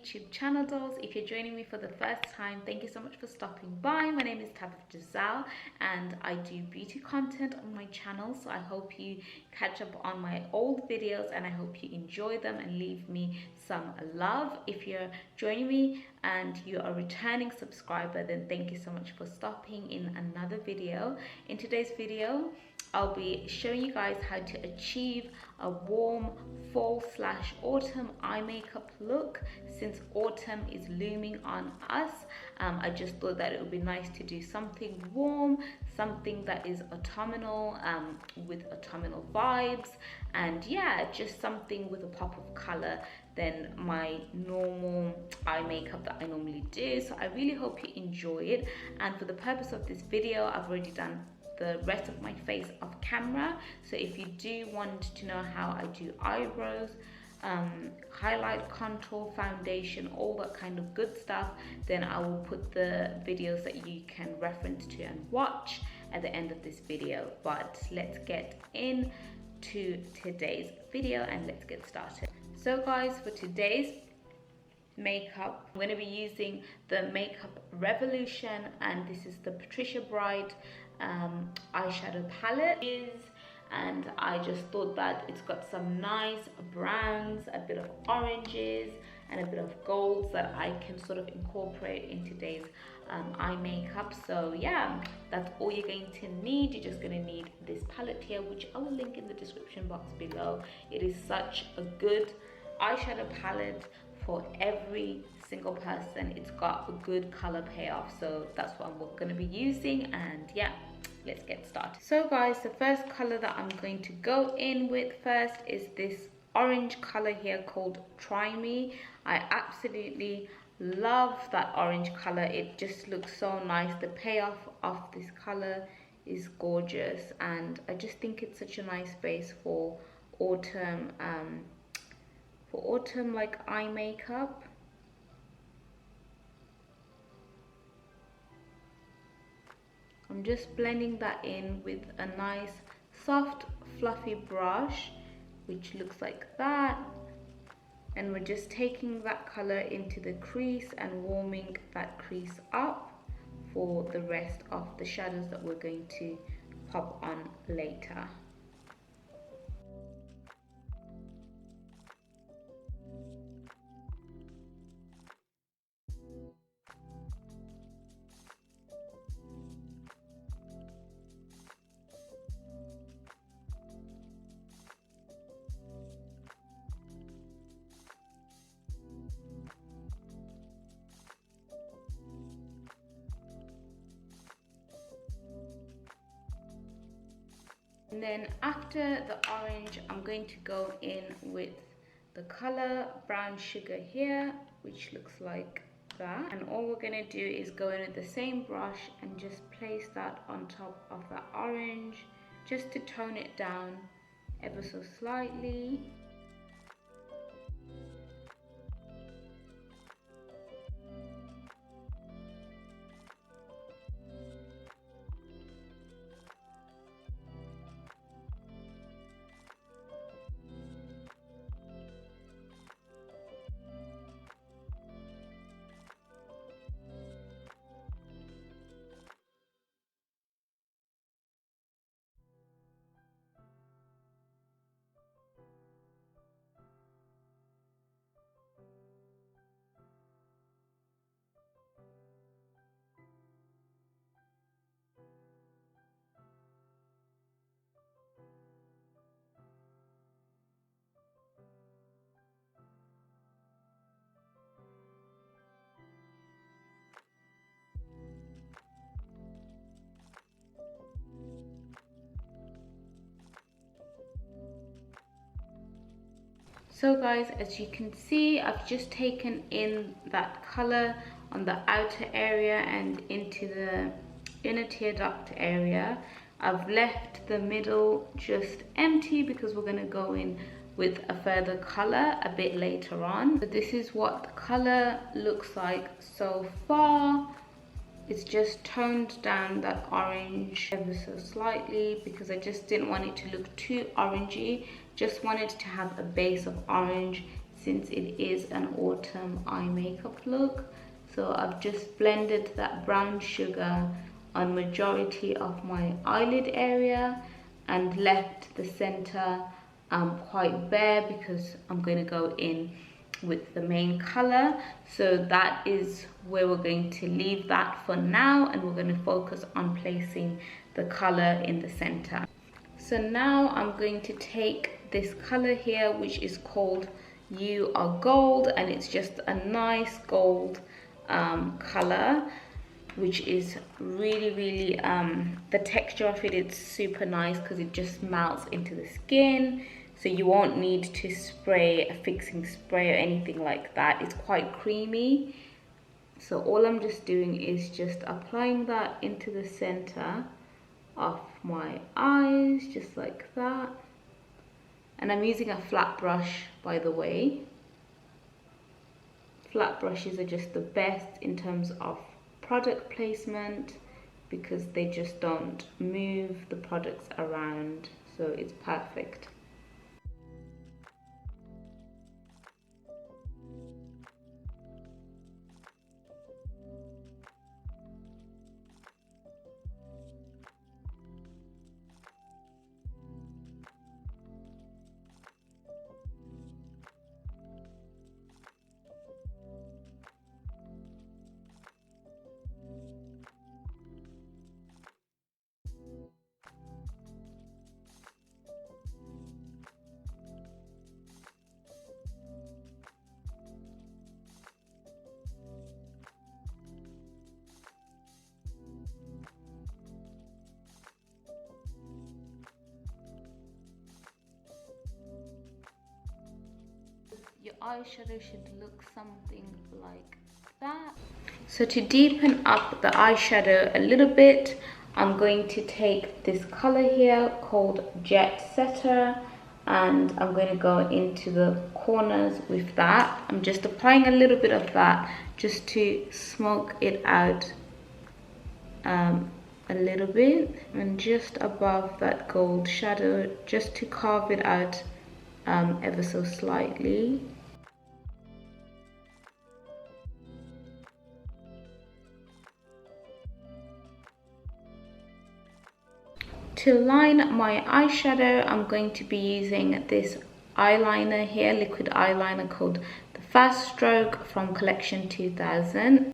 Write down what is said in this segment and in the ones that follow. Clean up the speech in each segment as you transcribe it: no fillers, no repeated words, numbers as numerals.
YouTube channel, dolls. If you're joining me for the first time, thank you so much for stopping by. My name is Tabitha Giselle and I do beauty content on my channel, so I hope you catch up on my old videos and I hope you enjoy them and leave me some love. If you're joining me and you're a returning subscriber, then thank you so much for stopping in another video. In today's video, I'll be showing you guys how to achieve a warm fall/autumn eye makeup look. Since autumn is looming on us, I just thought that it would be nice to do something warm, something that is autumnal, with autumnal vibes, and yeah, just something with a pop of color than my normal eye makeup that I normally do. So I really hope you enjoy it, and for the purpose of this video, I've already done the rest of my face off camera. So if you do want to know how I do eyebrows, highlight, contour, foundation, all that kind of good stuff, then I will put the videos that you can reference to and watch at the end of this video. But let's get into today's video and let's get started. So guys, for today's makeup, I'm going to be using the Makeup Revolution, and this is the Patricia Bright eyeshadow palette. And I just thought that it's got some nice browns, a bit of oranges and a bit of golds that I can sort of incorporate in today's eye makeup. So yeah, that's all you're going to need. You're just going to need this palette here, which I will link in the description box below. It is such a good eyeshadow palette for every single person. It's got a good color payoff, so that's what I'm going to be using. And yeah, let's get started. So guys, the first color that I'm going to go in with first is this orange color here called Try Me. I absolutely love that orange color. It just looks so nice. The payoff of this color is gorgeous, and I just think it's such a nice base for autumn like eye makeup. I'm just blending that in with a nice soft fluffy brush, which looks like that, and we're just taking that color into the crease and warming that crease up for the rest of the shadows that we're going to pop on later. And then after the orange, I'm going to go in with the color Brown Sugar here, which looks like that. And all we're going to do is go in with the same brush and just place that on top of that orange, just to tone it down ever so slightly. So guys, as you can see, I've just taken in that color on the outer area and into the inner tear duct area. I've left the middle just empty because we're going to go in with a further color a bit later on. So this is what the color looks like so far. It's just toned down that orange ever so slightly because I just didn't want it to look too orangey. Just wanted to have a base of orange since it is an autumn eye makeup look. So I've just blended that brown sugar on majority of my eyelid area and left the center quite bare because I'm going to go in with the main color. So that is where we're going to leave that for now, and we're going to focus on placing the color in the center. So now I'm going to take this color here, which is called You Are Gold, and it's just a nice gold color, which is really the texture of it is super nice because it just melts into the skin. So you won't need to spray a fixing spray or anything like that. It's quite creamy. So all I'm just doing is just applying that into the center of my eyes, just like that. And I'm using a flat brush, by the way. Flat brushes are just the best in terms of product placement because they just don't move the products around, so it's perfect. Your eyeshadow should look something like that. So to deepen up the eyeshadow a little bit, I'm going to take this color here called Jet Setter, and I'm going to go into the corners with that. I'm just applying a little bit of that just to smoke it out a little bit, and just above that gold shadow, just to carve it out ever so slightly. To line my eyeshadow, I'm going to be using this eyeliner here, liquid eyeliner called the Fast Stroke from Collection 2000.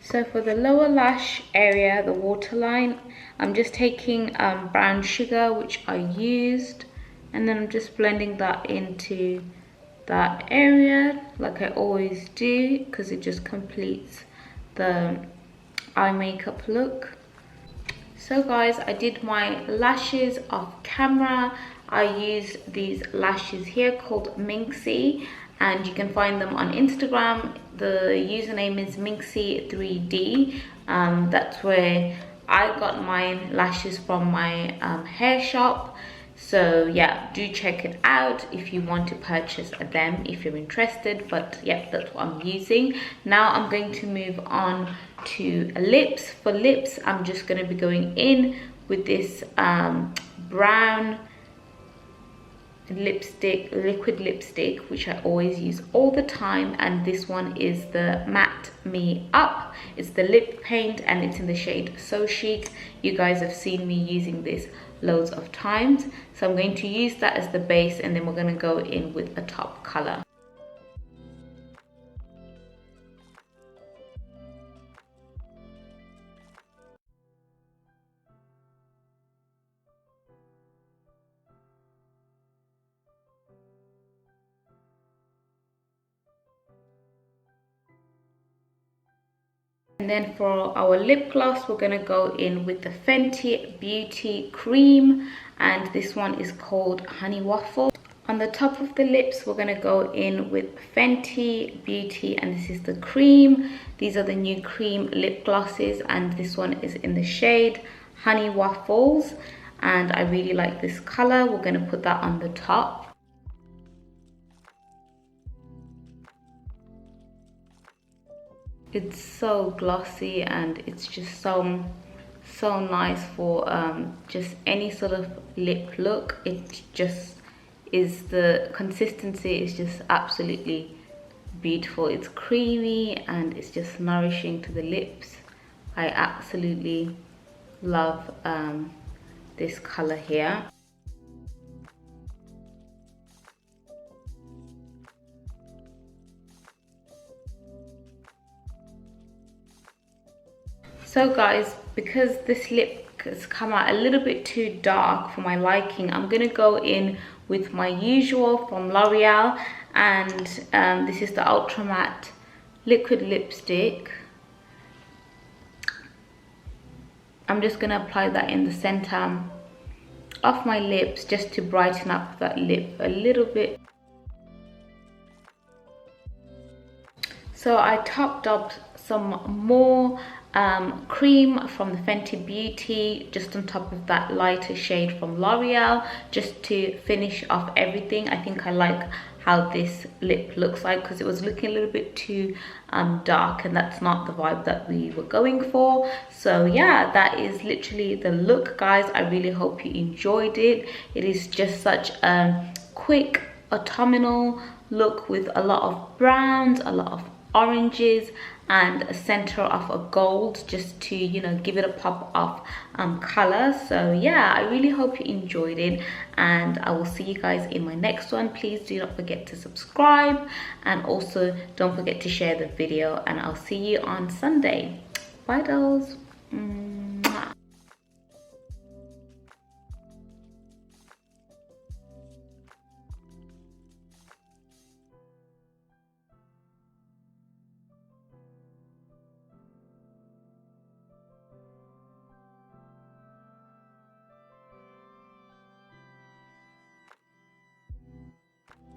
So for the lower lash area, the waterline, I'm just taking brown sugar, which I used, and then I'm just blending that into that area like I always do because it just completes the eye makeup look. So guys, I did my lashes off camera. I used these lashes here called Minxie, and you can find them on Instagram. The username is Minxie3D. That's where I got my lashes from my hair shop. So yeah, do check it out if you want to purchase them if you're interested. But yeah, that's what I'm using. Now I'm going to move on to lips. For lips, I'm just going to be going in with this brown lipstick, liquid lipstick, which I always use all the time, and this one is the Matte Me Up. It's the lip paint and it's in the shade So Chic. You guys have seen me using this loads of times, so I'm going to use that as the base, and then we're going to go in with a top color. And then for our lip gloss, we're going to go in with the Fenty Beauty Cream, and this one is called Honey Waffle. On the top of the lips, we're going to go in with Fenty Beauty, and this is the cream. These are the new cream lip glosses, and this one is in the shade Honey Waffles, and I really like this color. We're going to put that on the top. It's so glossy, and it's just so nice for just any sort of lip look. It just is, the consistency is just absolutely beautiful. It's creamy and it's just nourishing to the lips. I absolutely love this color here. So guys, because this lip has come out a little bit too dark for my liking, I'm gonna go in with my usual from L'Oreal, and this is the Ultra Matte liquid lipstick. I'm just gonna apply that in the center of my lips just to brighten up that lip a little bit. So I topped up some more cream from the Fenty Beauty just on top of that lighter shade from L'Oreal, just to finish off everything. I think I like how this lip looks like, because it was looking a little bit too dark, and that's not the vibe that we were going for. So yeah, that is literally the look, guys. I really hope you enjoyed it. It is just such a quick autumnal look with a lot of browns, a lot of oranges, and a center of a gold, just to, you know, give it a pop of color. So yeah, I really hope you enjoyed it, and I will see you guys in my next one. Please do not forget to subscribe, and also don't forget to share the video, and I'll see you on Sunday. Bye dolls.